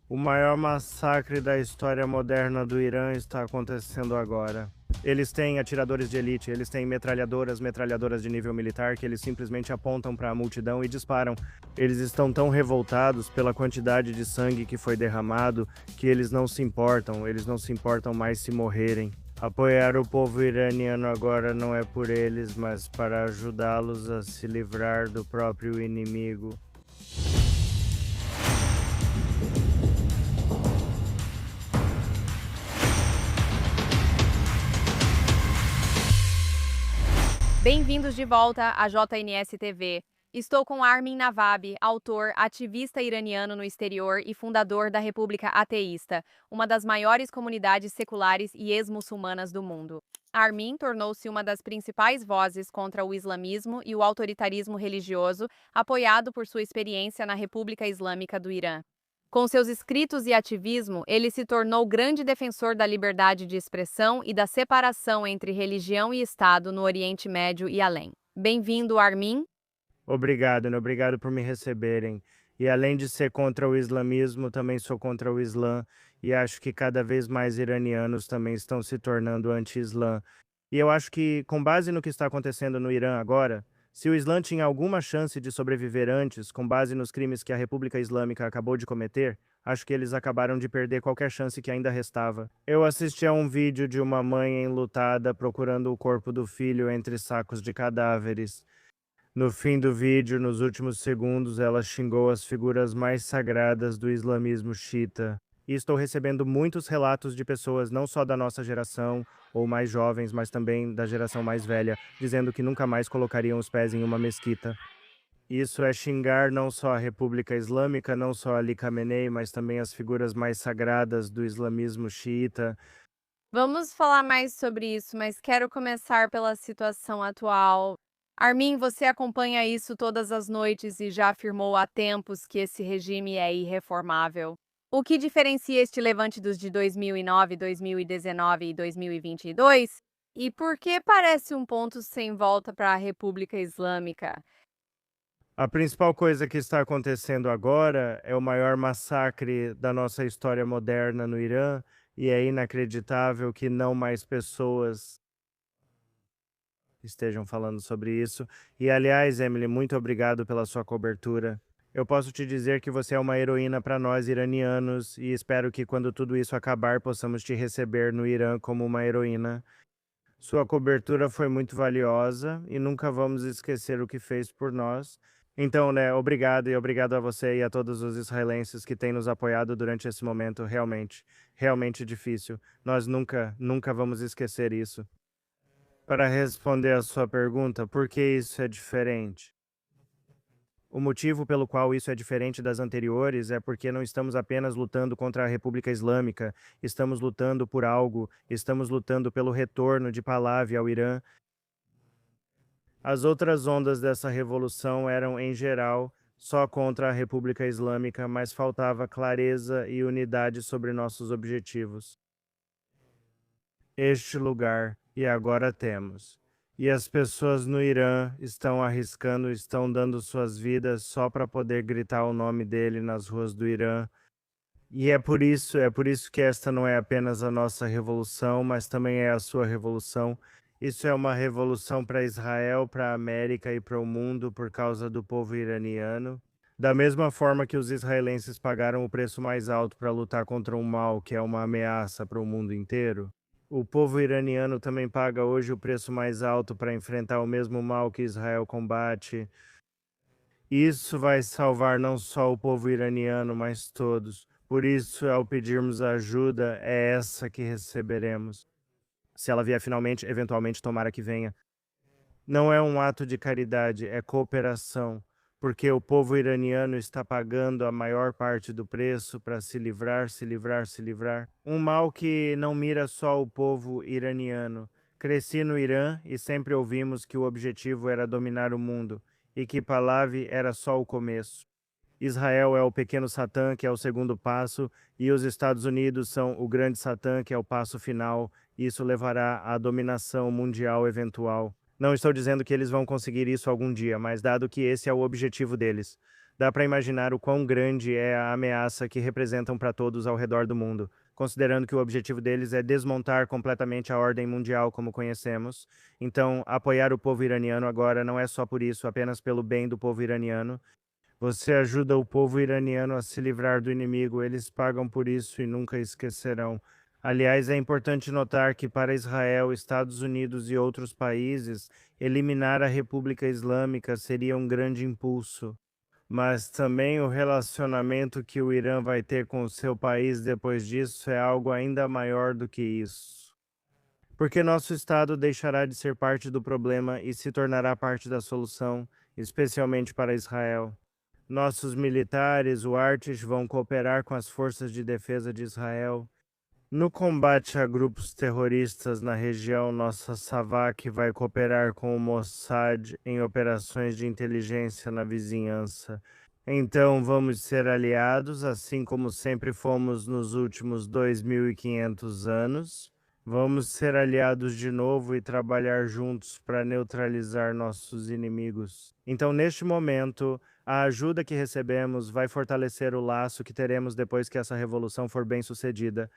O maior massacre da história moderna do Irã está acontecendo agora. Eles têm atiradores de elite, eles têm metralhadoras de nível militar que eles simplesmente apontam para a multidão e disparam. Eles estão tão revoltados pela quantidade de sangue que foi derramado que eles não se importam mais se morrerem. Apoiar o povo iraniano agora não é por eles, mas para ajudá-los a se livrar do próprio inimigo. Bem-vindos de volta à JNS TV. Estou com Armin Navabi, autor, ativista iraniano no exterior e fundador da República Ateísta, uma das maiores comunidades seculares e ex-muçulmanas do mundo. Armin tornou-se uma das principais vozes contra o islamismo e o autoritarismo religioso, apoiado por sua experiência na República Islâmica do Irã. Com seus escritos e ativismo, ele se tornou grande defensor da liberdade de expressão e da separação entre religião e Estado no Oriente Médio e além. Bem-vindo, Armin. Obrigado por me receberem. E além de ser contra o islamismo, também sou contra o Islã, e acho que cada vez mais iranianos também estão se tornando anti-Islã. E eu acho que, com base no que está acontecendo no Irã agora, se o Islã tinha alguma chance de sobreviver antes, com base nos crimes que a República Islâmica acabou de cometer, acho que eles acabaram de perder qualquer chance que ainda restava. Eu assisti a um vídeo de uma mãe enlutada procurando o corpo do filho entre sacos de cadáveres. No fim do vídeo, nos últimos segundos, ela xingou as figuras mais sagradas do islamismo xiita. E estou recebendo muitos relatos de pessoas não só da nossa geração ou mais jovens, mas também da geração mais velha, dizendo que nunca mais colocariam os pés em uma mesquita. Isso é xingar não só a República Islâmica, não só Ali Khamenei, mas também as figuras mais sagradas do islamismo xiita. Vamos falar mais sobre isso, mas quero começar pela situação atual. Armin, você acompanha isso todas as noites e já afirmou há tempos que esse regime é irreformável. O que diferencia este levante dos de 2009, 2019 e 2022? E por que parece um ponto sem volta para a República Islâmica? A principal coisa que está acontecendo agora é o maior massacre da nossa história moderna no Irã, e é inacreditável que não mais pessoas estejam falando sobre isso. E aliás, Emily, muito obrigado pela sua cobertura. Eu posso te dizer que você é uma heroína para nós iranianos e espero que quando tudo isso acabar possamos te receber no Irã como uma heroína. Sua cobertura foi muito valiosa e nunca vamos esquecer o que fez por nós. Então, né, obrigado e obrigado a você e a todos os israelenses que têm nos apoiado durante esse momento realmente difícil. Nós nunca vamos esquecer isso. Para responder a sua pergunta, por que isso é diferente? O motivo pelo qual isso é diferente das anteriores é porque não estamos apenas lutando contra a República Islâmica, estamos lutando por algo, estamos lutando pelo retorno de Pahlavi ao Irã. As outras ondas dessa revolução eram, em geral, só contra a República Islâmica, mas faltava clareza e unidade sobre nossos objetivos. Este lugar, e agora temos. E as pessoas no Irã estão arriscando, estão dando suas vidas só para poder gritar o nome dele nas ruas do Irã. E é por isso que esta não é apenas a nossa revolução, mas também é a sua revolução. Isso é uma revolução para Israel, para a América e para o mundo por causa do povo iraniano. Da mesma forma que os israelenses pagaram o preço mais alto para lutar contra um mal que é uma ameaça para o mundo inteiro, o povo iraniano também paga hoje o preço mais alto para enfrentar o mesmo mal que Israel combate. Isso vai salvar não só o povo iraniano, mas todos. Por isso, ao pedirmos ajuda, é essa que receberemos. Se ela vier finalmente, eventualmente, tomara que venha. Não é um ato de caridade, é cooperação, porque o povo iraniano está pagando a maior parte do preço para se livrar, se livrar, se livrar. Um mal que não mira só o povo iraniano. Cresci no Irã e sempre ouvimos que o objetivo era dominar o mundo e que Pahlavi era só o começo. Israel é o pequeno Satã, que é o segundo passo, e os Estados Unidos são o grande Satã, que é o passo final. Isso levará à dominação mundial eventual. Não estou dizendo que eles vão conseguir isso algum dia, mas dado que esse é o objetivo deles, Dá para imaginar o quão grande é a ameaça que representam para todos ao redor do mundo, considerando que o objetivo deles é desmontar completamente a ordem mundial como conhecemos. Então, apoiar o povo iraniano agora não é só por isso, apenas pelo bem do povo iraniano. Você ajuda o povo iraniano a se livrar do inimigo, eles pagam por isso e nunca esquecerão. Aliás, é importante notar que para Israel, Estados Unidos e outros países, eliminar a República Islâmica seria um grande impulso. Mas também o relacionamento que o Irã vai ter com o seu país depois disso é algo ainda maior do que isso. Porque nosso Estado deixará de ser parte do problema e se tornará parte da solução, especialmente para Israel. Nossos militares, o Artish, vão cooperar com as forças de defesa de Israel. No combate a grupos terroristas na região, nossa SAVAK vai cooperar com o Mossad em operações de inteligência na vizinhança. Então vamos ser aliados, assim como sempre fomos nos últimos 2.500 anos. Vamos ser aliados de novo e trabalhar juntos para neutralizar nossos inimigos. Então, neste momento, a ajuda que recebemos vai fortalecer o laço que teremos depois que essa revolução for bem-sucedida.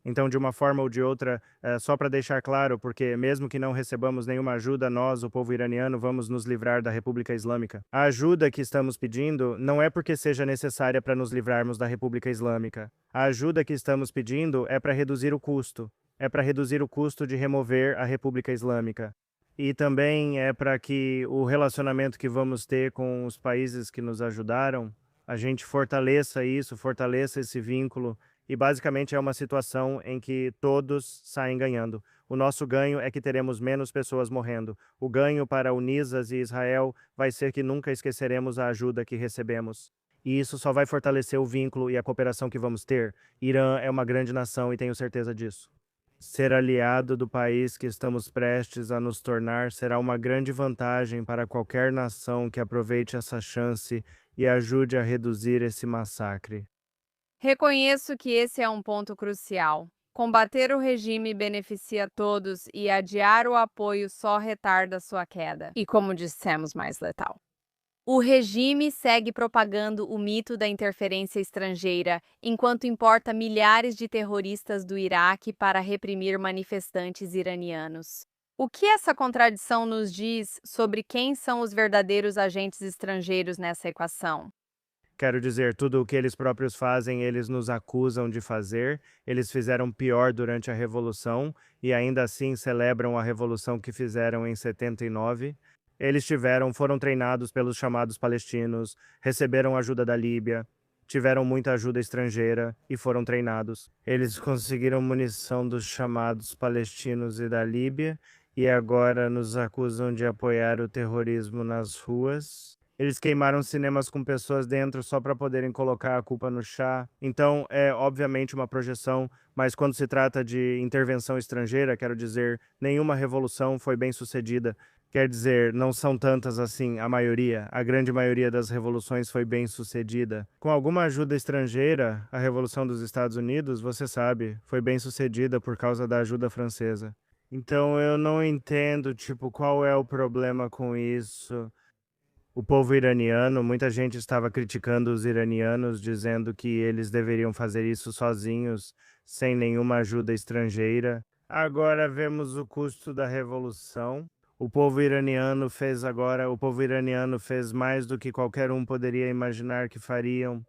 Então, de uma forma ou de outra, só para deixar claro, porque mesmo que não recebamos nenhuma ajuda, nós, o povo iraniano, vamos nos livrar da República Islâmica. A ajuda que estamos pedindo não é porque seja necessária para nos livrarmos da República Islâmica. A ajuda que estamos pedindo é para reduzir o custo. É para reduzir o custo de remover a República Islâmica. E também é para que o relacionamento que vamos ter com os países que nos ajudaram, a gente fortaleça isso, fortaleça esse vínculo. E basicamente é uma situação em que todos saem ganhando. O nosso ganho é que teremos menos pessoas morrendo. O ganho para Unisas e Israel vai ser que nunca esqueceremos a ajuda que recebemos. E isso só vai fortalecer o vínculo e a cooperação que vamos ter. Irã é uma grande nação e tenho certeza disso. Ser aliado do país que estamos prestes a nos tornar será uma grande vantagem para qualquer nação que aproveite essa chance e ajude a reduzir esse massacre. Reconheço que esse é um ponto crucial. Combater o regime beneficia todos e adiar o apoio só retarda sua queda. E, como dissemos, mais letal. O regime segue propagando o mito da interferência estrangeira, enquanto importa milhares de terroristas do Iraque para reprimir manifestantes iranianos. O que essa contradição nos diz sobre quem são os verdadeiros agentes estrangeiros nessa equação? Quero dizer, tudo o que eles próprios fazem, eles nos acusam de fazer. Eles fizeram pior durante a Revolução e ainda assim celebram a Revolução que fizeram em 79. Eles foram treinados pelos chamados palestinos, receberam ajuda da Líbia, tiveram muita ajuda estrangeira e foram treinados. Eles conseguiram munição dos chamados palestinos e da Líbia e agora nos acusam de apoiar o terrorismo nas ruas. Eles queimaram cinemas com pessoas dentro só para poderem colocar a culpa no Shah. Então, é obviamente uma projeção, mas quando se trata de intervenção estrangeira, quero dizer, nenhuma revolução foi bem sucedida. Quer dizer, não são tantas assim, a grande maioria das revoluções foi bem sucedida. Com alguma ajuda estrangeira, a Revolução dos Estados Unidos, você sabe, foi bem sucedida por causa da ajuda francesa. Então, eu não entendo, tipo, qual é o problema com isso. O povo iraniano, muita gente estava criticando os iranianos, dizendo que eles deveriam fazer isso sozinhos, sem nenhuma ajuda estrangeira. Agora vemos o custo da revolução. O povo iraniano fez mais do que qualquer um poderia imaginar que fariam.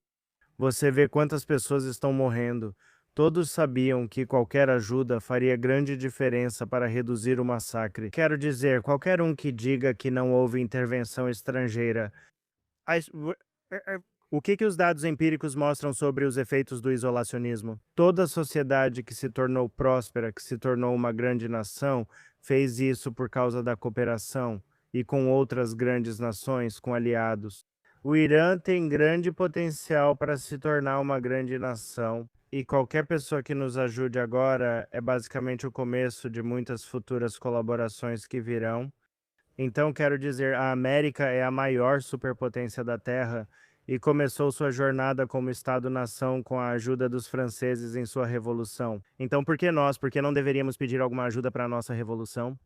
Você vê quantas pessoas estão morrendo. Todos sabiam que qualquer ajuda faria grande diferença para reduzir o massacre. Quero dizer, qualquer um que diga que não houve intervenção estrangeira. As- w- O que os dados empíricos mostram sobre os efeitos do isolacionismo? Toda sociedade que se tornou próspera, que se tornou uma grande nação, fez isso por causa da cooperação e com outras grandes nações, com aliados. O Irã tem grande potencial para se tornar uma grande nação. E qualquer pessoa que nos ajude agora é basicamente o começo de muitas futuras colaborações que virão. Então, quero dizer, a América é a maior superpotência da Terra e começou sua jornada como Estado-nação com a ajuda dos franceses em sua revolução. Então, por que nós? Por que não deveríamos pedir alguma ajuda para a nossa revolução?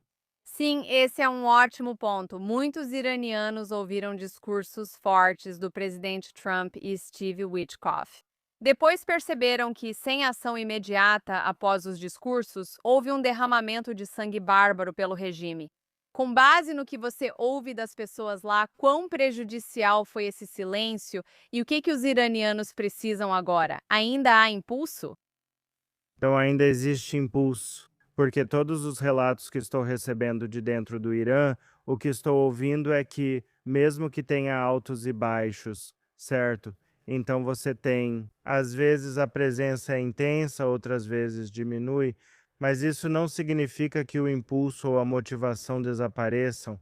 Sim, esse é um ótimo ponto. Muitos iranianos ouviram discursos fortes do presidente Trump e Steve Witkoff. Depois perceberam que, sem ação imediata após os discursos, houve um derramamento de sangue bárbaro pelo regime. Com base no que você ouve das pessoas lá, quão prejudicial foi esse silêncio e o que os iranianos precisam agora? Ainda há impulso? Então ainda existe impulso, porque todos os relatos que estou recebendo de dentro do Irã, o que estou ouvindo é que, mesmo que tenha altos e baixos, certo? Então você tem, às vezes a presença é intensa, outras vezes diminui, mas isso não significa que o impulso ou a motivação desapareceu,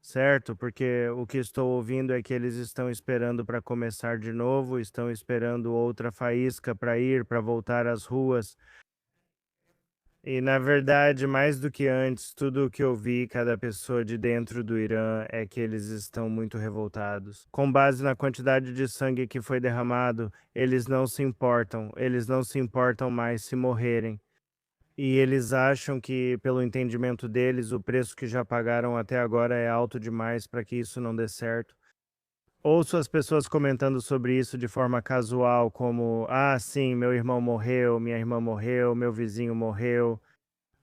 certo? Porque o que estou ouvindo é que eles estão esperando para começar de novo, estão esperando outra faísca para ir, para voltar às ruas. E na verdade, mais do que antes, tudo o que eu vi, cada pessoa de dentro do Irã, é que eles estão muito revoltados. Com base na quantidade de sangue que foi derramado, eles não se importam mais se morrerem. E eles acham que, pelo entendimento deles, o preço que já pagaram até agora é alto demais para que isso não dê certo. Ouço as pessoas comentando sobre isso de forma casual, como: ah, sim, meu irmão morreu, minha irmã morreu, meu vizinho morreu.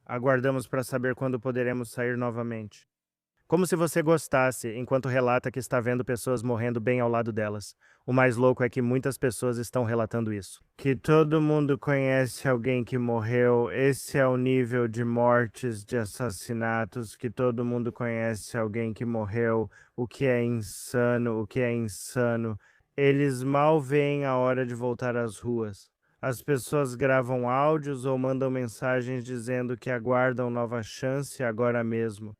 Aguardamos para saber quando poderemos sair novamente. Como se você gostasse, enquanto relata que está vendo pessoas morrendo bem ao lado delas. O mais louco é que muitas pessoas estão relatando isso. Que todo mundo conhece alguém que morreu, esse é o nível de mortes, de assassinatos, que todo mundo conhece alguém que morreu, o que é insano, o que é insano. Eles mal veem a hora de voltar às ruas. As pessoas gravam áudios ou mandam mensagens dizendo que aguardam nova chance agora mesmo.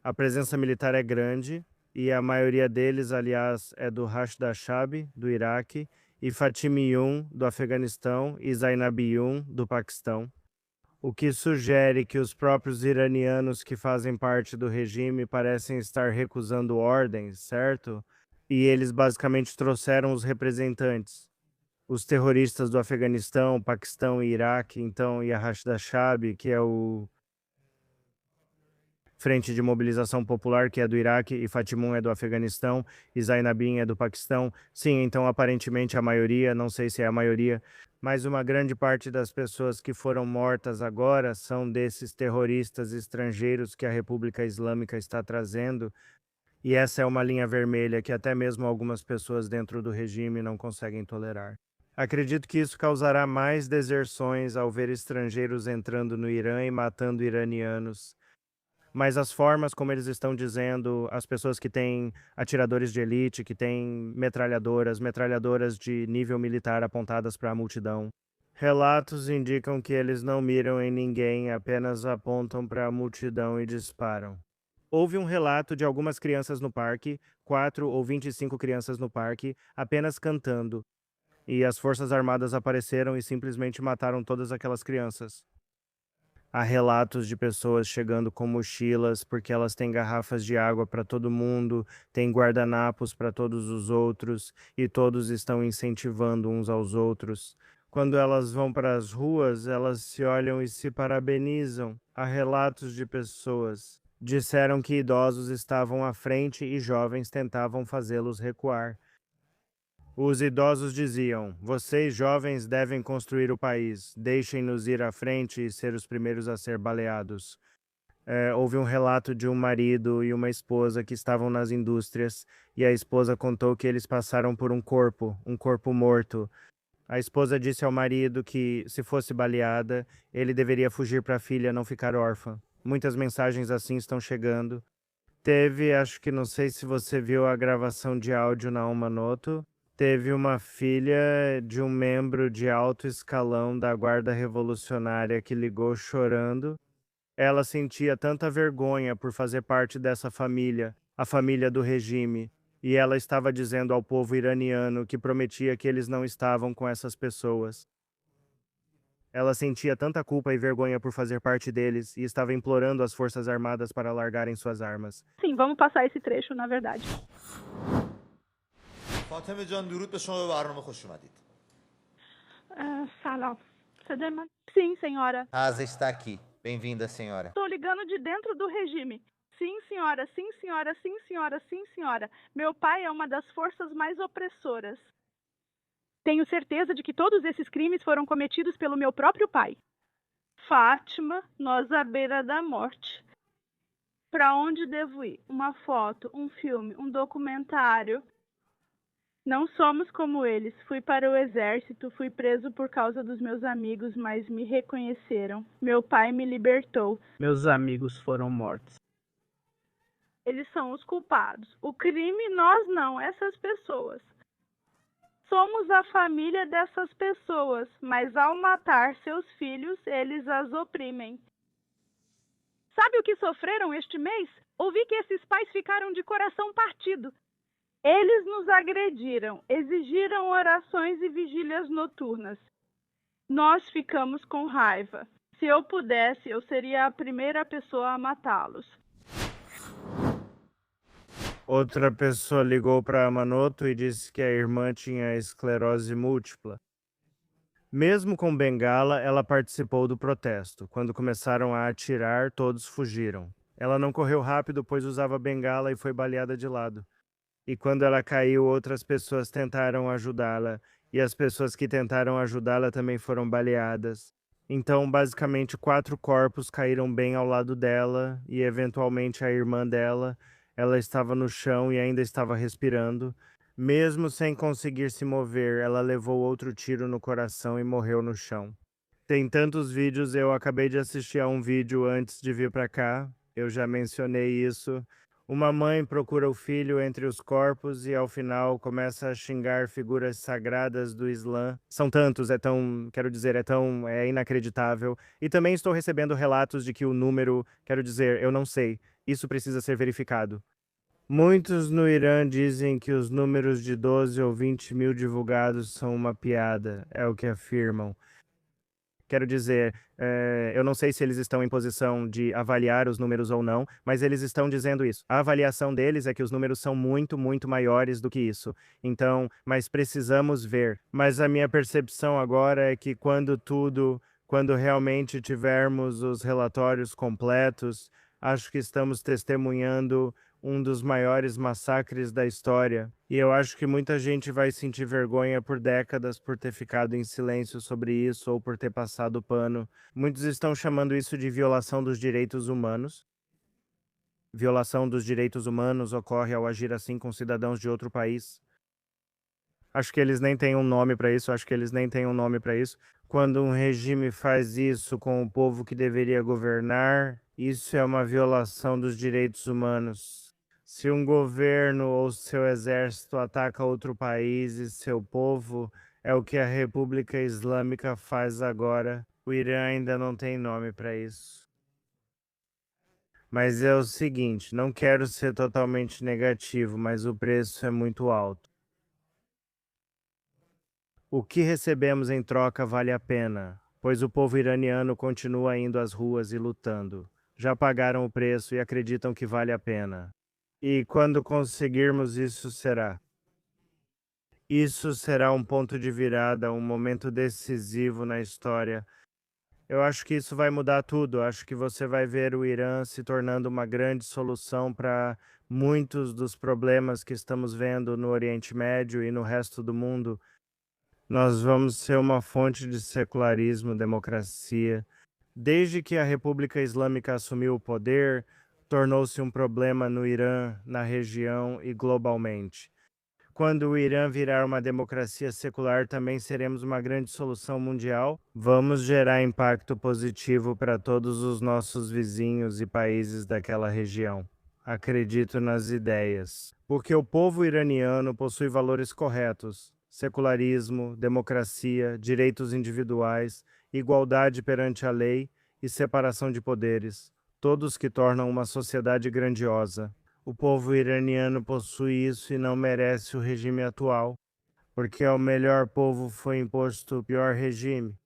A presença militar é grande e a maioria deles, aliás, é do Hashd Shabi, do Iraque, e Fatimi Yun, do Afeganistão, e Zainab Yun, do Paquistão. O que sugere que os próprios iranianos que fazem parte do regime parecem estar recusando ordens, certo? E eles basicamente trouxeram os representantes. Os terroristas do Afeganistão, Paquistão e Iraque, então, e a Hashd Shabi, que é o Frente de Mobilização Popular, que é do Iraque, e Fatimun é do Afeganistão, e Zainabin é do Paquistão. Sim, então aparentemente a maioria, não sei se é a maioria, mas uma grande parte das pessoas que foram mortas agora são desses terroristas estrangeiros que a República Islâmica está trazendo, e essa é uma linha vermelha que até mesmo algumas pessoas dentro do regime não conseguem tolerar. Acredito que isso causará mais deserções ao ver estrangeiros entrando no Irã e matando iranianos. Mas as formas como eles estão dizendo, as pessoas que têm atiradores de elite, que têm metralhadoras de nível militar apontadas para a multidão. Relatos indicam que eles não miram em ninguém, apenas apontam para a multidão e disparam. Houve um relato de algumas crianças no parque, 4 ou 25 crianças no parque, apenas cantando, e as forças armadas apareceram e simplesmente mataram todas aquelas crianças. Há relatos de pessoas chegando com mochilas porque elas têm garrafas de água para todo mundo, têm guardanapos para todos os outros e todos estão incentivando uns aos outros. Quando elas vão para as ruas, elas se olham e se parabenizam. Há relatos de pessoas. Disseram que idosos estavam à frente e jovens tentavam fazê-los recuar. Os idosos diziam: vocês jovens devem construir o país, deixem-nos ir à frente e ser os primeiros a ser baleados. Houve um relato de um marido e uma esposa que estavam nas indústrias, e a esposa contou que eles passaram por um corpo morto. A esposa disse ao marido que, se fosse baleada, ele deveria fugir para a filha não ficar órfã. Muitas mensagens assim estão chegando. Teve, acho que não sei se você viu a gravação de áudio na Umanoto. Teve uma filha de um membro de alto escalão da Guarda Revolucionária que ligou chorando. Ela sentia tanta vergonha por fazer parte dessa família, a família do regime, e ela estava dizendo ao povo iraniano que prometia que eles não estavam com essas pessoas. Ela sentia tanta culpa e vergonha por fazer parte deles e estava implorando às forças armadas para largarem suas armas. Sim, vamos passar esse trecho, na verdade. فاطمه جان درود به شما، به برنامه خوش اومدید. سلام. Federman? Sim, senhora. Asa está aqui. Bem-vinda, senhora. Estou ligando de dentro do regime. Sim, senhora, sim, senhora, sim, senhora, sim, senhora. Meu pai é uma das forças mais opressoras. Tenho certeza de que todos esses crimes foram cometidos pelo meu próprio pai. Fátima, nós à beira da morte. Para onde devo ir? Uma foto, um filme, um documentário. Não somos como eles. Fui para o exército, fui preso por causa dos meus amigos, mas me reconheceram. Meu pai me libertou. Meus amigos foram mortos. Eles são os culpados. O crime, nós não, essas pessoas. Somos a família dessas pessoas, mas ao matar seus filhos, eles as oprimem. Sabe o que sofreram este mês? Ouvi que esses pais ficaram de coração partido. Eles nos agrediram, exigiram orações e vigílias noturnas. Nós ficamos com raiva. Se eu pudesse, eu seria a primeira pessoa a matá-los. Outra pessoa ligou para Manoto e disse que a irmã tinha esclerose múltipla. Mesmo com bengala, ela participou do protesto. Quando começaram a atirar, todos fugiram. Ela não correu rápido, pois usava bengala e foi baleada de lado. E quando ela caiu, outras pessoas tentaram ajudá-la, e as pessoas que tentaram ajudá-la também foram baleadas. Então, basicamente, 4 corpos caíram bem ao lado dela, e eventualmente a irmã dela, ela estava no chão e ainda estava respirando. Mesmo sem conseguir se mover, ela levou outro tiro no coração e morreu no chão. Tem tantos vídeos, eu acabei de assistir a um vídeo antes de vir para cá, eu já mencionei isso. Uma mãe procura o filho entre os corpos e, ao final, começa a xingar figuras sagradas do Islã. São tantos, é inacreditável. E também estou recebendo relatos de que o número, eu não sei, isso precisa ser verificado. Muitos no Irã dizem que os números de 12 ou 20 mil divulgados são uma piada, é o que afirmam. Eu não sei se eles estão em posição de avaliar os números ou não, mas eles estão dizendo isso. A avaliação deles é que os números são muito, muito maiores do que isso. Então, mas precisamos ver. Mas a minha percepção agora é que quando realmente tivermos os relatórios completos, acho que estamos testemunhando um dos maiores massacres da história. E eu acho que muita gente vai sentir vergonha por décadas por ter ficado em silêncio sobre isso ou por ter passado pano. Muitos estão chamando isso de violação dos direitos humanos. Violação dos direitos humanos ocorre ao agir assim com cidadãos de outro país. Acho que eles nem têm um nome para isso, Quando um regime faz isso com o povo que deveria governar, isso é uma violação dos direitos humanos. Se um governo ou seu exército ataca outro país e seu povo, é o que a República Islâmica faz agora. O Irã ainda não tem nome para isso. Mas é o seguinte, não quero ser totalmente negativo, mas o preço é muito alto. O que recebemos em troca vale a pena, pois o povo iraniano continua indo às ruas e lutando. Já pagaram o preço e acreditam que vale a pena. E quando conseguirmos isso será um ponto de virada, um momento decisivo na história. Eu acho que isso vai mudar tudo. Acho que você vai ver o Irã se tornando uma grande solução para muitos dos problemas que estamos vendo no Oriente Médio e no resto do mundo. Nós vamos ser uma fonte de secularismo, democracia. Desde que a República Islâmica assumiu o poder, tornou-se um problema no Irã, na região e globalmente. Quando o Irã virar uma democracia secular, também seremos uma grande solução mundial. Vamos gerar impacto positivo para todos os nossos vizinhos e países daquela região. Acredito nas ideias. Porque o povo iraniano possui valores corretos: secularismo, democracia, direitos individuais, igualdade perante a lei e separação de poderes, todos que tornam uma sociedade grandiosa. O povo iraniano possui isso e não merece o regime atual, porque ao melhor povo foi imposto o pior regime.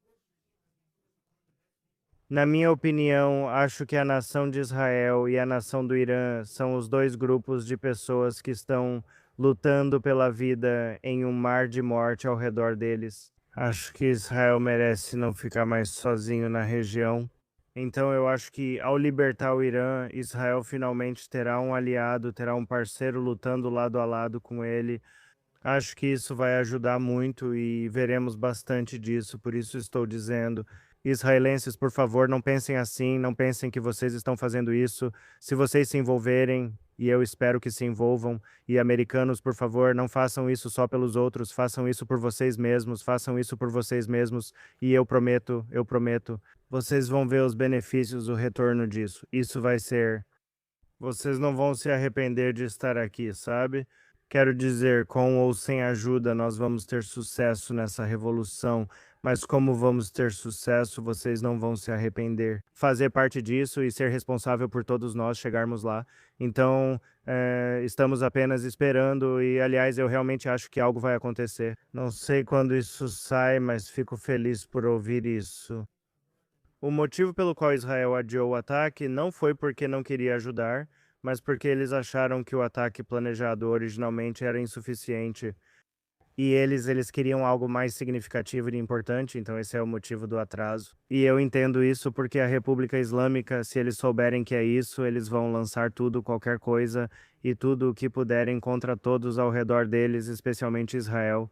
Na minha opinião, acho que a nação de Israel e a nação do Irã são os dois grupos de pessoas que estão lutando pela vida em um mar de morte ao redor deles. Acho que Israel merece não ficar mais sozinho na região. Então eu acho que ao libertar o Irã, Israel finalmente terá um aliado, terá um parceiro lutando lado a lado com ele. Acho que isso vai ajudar muito e veremos bastante disso, por isso estou dizendo. Israelenses, por favor, não pensem assim, não pensem que vocês estão fazendo isso. Se vocês se envolverem, e eu espero que se envolvam, e americanos, por favor, não façam isso só pelos outros, façam isso por vocês mesmos, façam isso por vocês mesmos, e eu prometo, vocês vão ver os benefícios, o retorno disso. Isso vai ser. Vocês não vão se arrepender de estar aqui, sabe? Quero dizer, com ou sem ajuda, nós vamos ter sucesso nessa revolução, mas como vamos ter sucesso, vocês não vão se arrepender. Fazer parte disso e ser responsável por todos nós chegarmos lá. Então, estamos apenas esperando e, aliás, eu realmente acho que algo vai acontecer. Não sei quando isso sai, mas fico feliz por ouvir isso. O motivo pelo qual Israel adiou o ataque não foi porque não queria ajudar, mas porque eles acharam que o ataque planejado originalmente era insuficiente. E eles queriam algo mais significativo e importante, então esse é o motivo do atraso. E eu entendo isso porque a República Islâmica, se eles souberem que é isso, eles vão lançar tudo, qualquer coisa, e tudo o que puderem contra todos ao redor deles, especialmente Israel.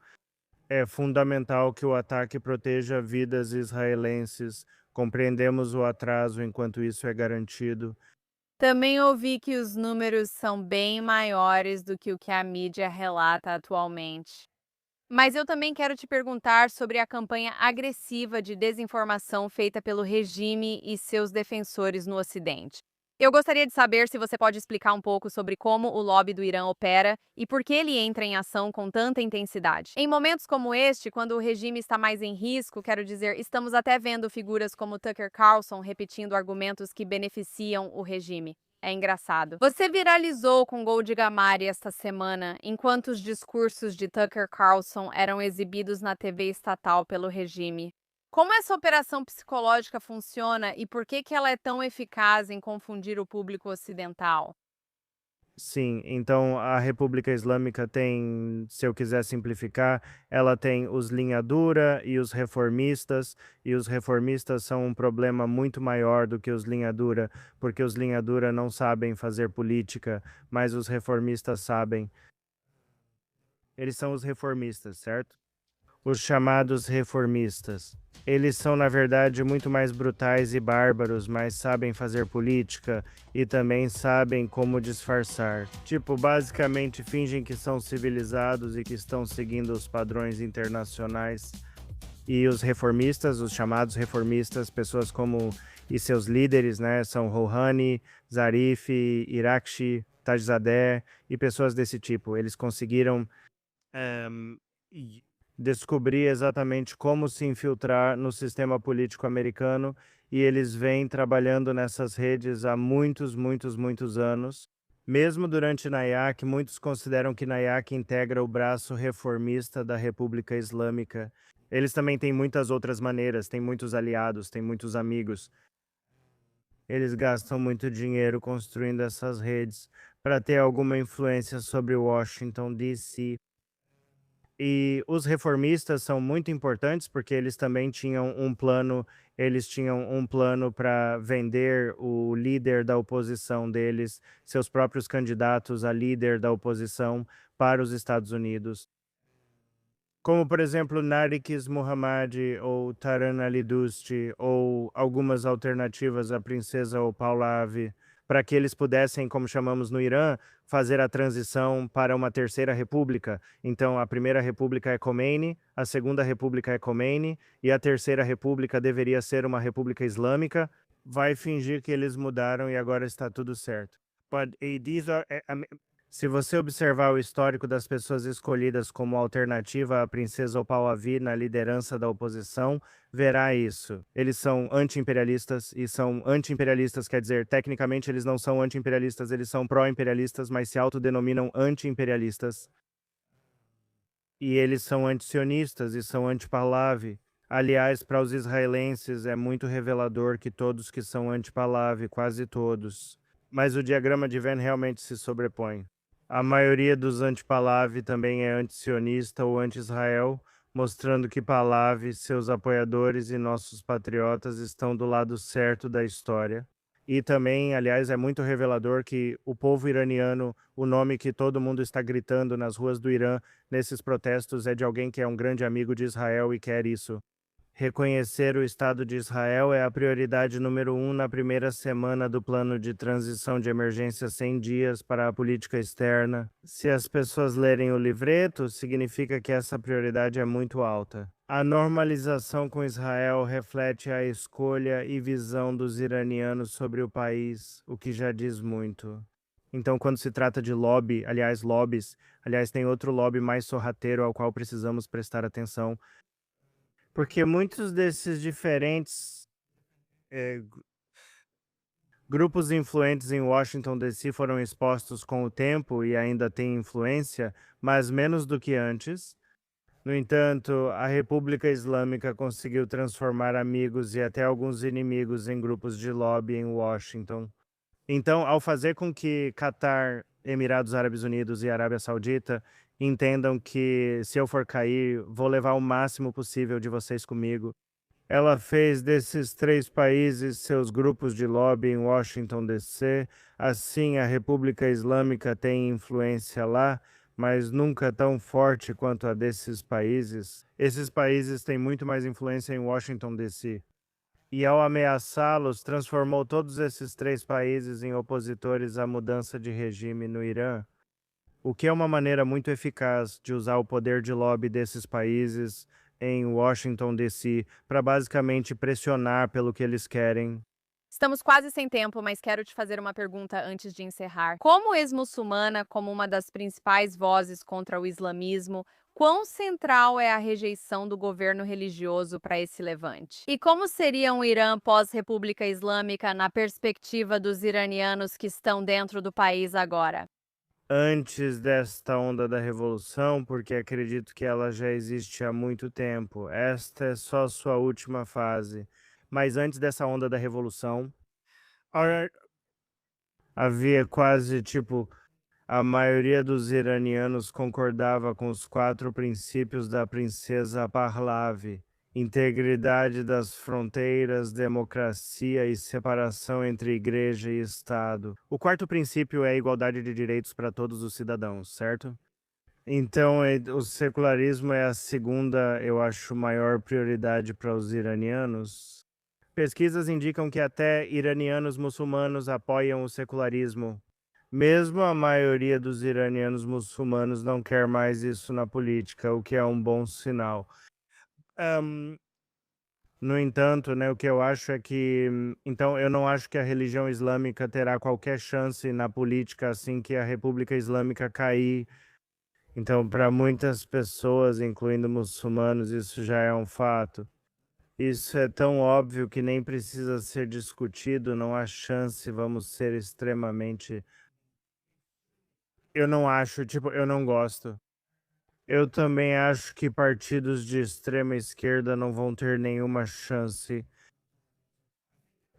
É fundamental que o ataque proteja vidas israelenses. Compreendemos o atraso enquanto isso é garantido. Também ouvi que os números são bem maiores do que o que a mídia relata atualmente. Mas eu também quero te perguntar sobre a campanha agressiva de desinformação feita pelo regime e seus defensores no Ocidente. Eu gostaria de saber se você pode explicar um pouco sobre como o lobby do Irã opera e por que ele entra em ação com tanta intensidade. Em momentos como este, quando o regime está mais em risco, quero dizer, estamos até vendo figuras como Tucker Carlson repetindo argumentos que beneficiam o regime. É engraçado. Você viralizou com Gold Gamari esta semana, enquanto os discursos de Tucker Carlson eram exibidos na TV estatal pelo regime. Como essa operação psicológica funciona e por que ela é tão eficaz em confundir o público ocidental? Sim, então a República Islâmica tem, se eu quiser simplificar, ela tem os linha dura e os reformistas são um problema muito maior do que os linha dura, porque os linha dura não sabem fazer política, mas os reformistas sabem. Eles são os reformistas, certo? Os chamados reformistas. Eles são, na verdade, muito mais brutais e bárbaros, mas sabem fazer política e também sabem como disfarçar. Tipo, basicamente fingem que são civilizados e que estão seguindo os padrões internacionais. E os reformistas, os chamados reformistas, pessoas como e seus líderes, né, são Rouhani, Zarif, Irakshi, Tajzadeh e pessoas desse tipo. Eles conseguiram Em, e descobrir exatamente como se infiltrar no sistema político americano e eles vêm trabalhando nessas redes há muitos anos. Mesmo durante Nayak, muitos consideram que Nayak integra o braço reformista da República Islâmica. Eles também têm muitas outras maneiras, têm muitos aliados, têm muitos amigos. Eles gastam muito dinheiro construindo essas redes para ter alguma influência sobre Washington, D.C. E os reformistas são muito importantes porque eles tinham um plano para vender o líder da oposição deles, seus próprios candidatos a líder da oposição para os Estados Unidos. Como, por exemplo, Narikis Muhammad ou Taran Ali Dusti ou algumas alternativas à princesa ou Pahlavi, para que eles pudessem, como chamamos no Irã, fazer a transição para uma terceira república. Então, a primeira república é Khomeini, a segunda república é Khomeini e a terceira república deveria ser uma república islâmica. Vai fingir que eles mudaram e agora está tudo certo. Se você observar o histórico das pessoas escolhidas como alternativa à princesa Pahlavi na liderança da oposição, verá isso. Eles são anti-imperialistas e são anti-imperialistas, quer dizer, tecnicamente eles não são anti-imperialistas, eles são pró-imperialistas, mas se autodenominam anti-imperialistas. E eles são anti-sionistas e são anti-Pahlavi. Aliás, para os israelenses é muito revelador que todos que são anti-Pahlavi, quase todos. Mas o diagrama de Venn realmente se sobrepõe. A maioria dos anti-Pahlavi também é anti-sionista ou anti-Israel, mostrando que Pahlavi, seus apoiadores e nossos patriotas estão do lado certo da história. E também, aliás, é muito revelador que o povo iraniano, o nome que todo mundo está gritando nas ruas do Irã nesses protestos é de alguém que é um grande amigo de Israel e quer isso. Reconhecer o Estado de Israel é a prioridade número 1 na primeira semana do plano de transição de emergência 100 dias para a política externa. Se as pessoas lerem o livreto, significa que essa prioridade é muito alta. A normalização com Israel reflete a escolha e visão dos iranianos sobre o país, o que já diz muito. Então, quando se trata de lobby, lobbies, tem outro lobby mais sorrateiro ao qual precisamos prestar atenção, porque muitos desses diferentes grupos influentes em Washington, D.C. foram expostos com o tempo e ainda têm influência, mas menos do que antes. No entanto, a República Islâmica conseguiu transformar amigos e até alguns inimigos em grupos de lobby em Washington. Então, ao fazer com que Catar, Emirados Árabes Unidos e Arábia Saudita entendam que, se eu for cair, vou levar o máximo possível de vocês comigo, ela fez desses 3 países seus grupos de lobby em Washington, D.C. Assim, a República Islâmica tem influência lá, mas nunca tão forte quanto a desses países. Esses países têm muito mais influência em Washington, D.C. E ao ameaçá-los, transformou todos esses 3 países em opositores à mudança de regime no Irã, o que é uma maneira muito eficaz de usar o poder de lobby desses países em Washington, D.C., para basicamente pressionar pelo que eles querem. Estamos quase sem tempo, mas quero te fazer uma pergunta antes de encerrar. Como ex-muçulmana, como uma das principais vozes contra o islamismo, quão central é a rejeição do governo religioso para esse levante? E como seria um Irã pós-República Islâmica na perspectiva dos iranianos que estão dentro do país agora? Antes desta onda da revolução, porque acredito que ela já existe há muito tempo. Esta é só sua última fase. Mas antes dessa onda da revolução, havia quase, a maioria dos iranianos concordava com os 4 princípios da princesa Pahlavi: integridade das fronteiras, democracia e separação entre igreja e Estado. O 4º princípio é a igualdade de direitos para todos os cidadãos, certo? Então, o secularismo é a segunda, eu acho, maior prioridade para os iranianos. Pesquisas indicam que até iranianos muçulmanos apoiam o secularismo. Mesmo a maioria dos iranianos muçulmanos não quer mais isso na política, o que é um bom sinal. No entanto, né, o que eu acho é que, então, eu não acho que a religião islâmica terá qualquer chance na política assim que a República Islâmica cair. Então, para muitas pessoas, incluindo muçulmanos, isso já é um fato. Isso é tão óbvio que nem precisa ser discutido, não há chance, vamos ser extremamente. Eu não acho, eu não gosto. Eu também acho que partidos de extrema esquerda não vão ter nenhuma chance.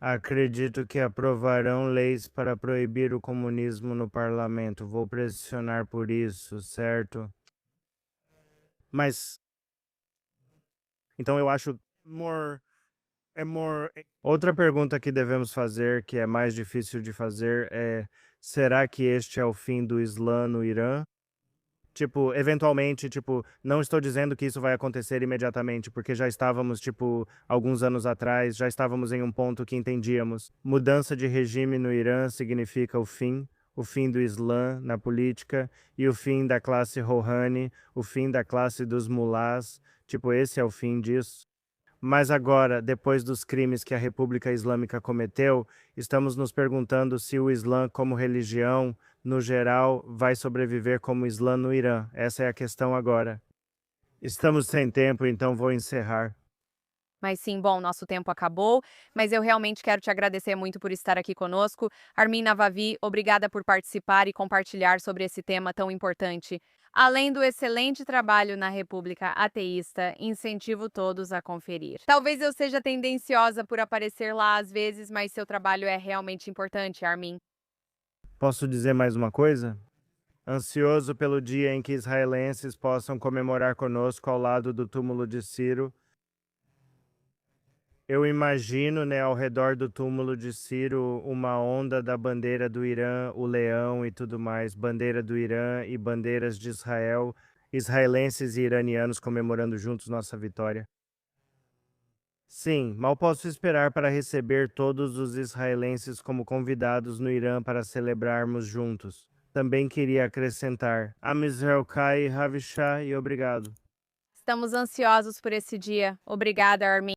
Acredito que aprovarão leis para proibir o comunismo no parlamento. Vou pressionar por isso, certo? Mas, então eu acho Outra pergunta que devemos fazer, que é mais difícil de fazer, é: será que este é o fim do Islã no Irã? Eventualmente, não estou dizendo que isso vai acontecer imediatamente, porque já estávamos, alguns anos atrás, já estávamos em um ponto que entendíamos. Mudança de regime no Irã significa o fim do Islã na política e o fim da classe Rouhani, o fim da classe dos mulás. Esse é o fim disso. Mas agora, depois dos crimes que a República Islâmica cometeu, estamos nos perguntando se o Islã como religião, no geral, vai sobreviver como Islã no Irã. Essa é a questão agora. Estamos sem tempo, então vou encerrar. Mas sim, bom, nosso tempo acabou, mas eu realmente quero te agradecer muito por estar aqui conosco. Armin Navavi, obrigada por participar e compartilhar sobre esse tema tão importante. Além do excelente trabalho na República Ateísta, incentivo todos a conferir. Talvez eu seja tendenciosa por aparecer lá às vezes, mas seu trabalho é realmente importante, Armin. Posso dizer mais uma coisa? Ansioso pelo dia em que israelenses possam comemorar conosco ao lado do túmulo de Ciro. Eu imagino, né, ao redor do túmulo de Ciro, uma onda da bandeira do Irã, o leão e tudo mais, bandeira do Irã e bandeiras de Israel, israelenses e iranianos comemorando juntos nossa vitória. Sim, mal posso esperar para receber todos os israelenses como convidados no Irã para celebrarmos juntos. Também queria acrescentar, Am Israel Kai, Havishah e obrigado. Estamos ansiosos por esse dia. Obrigada, Armin.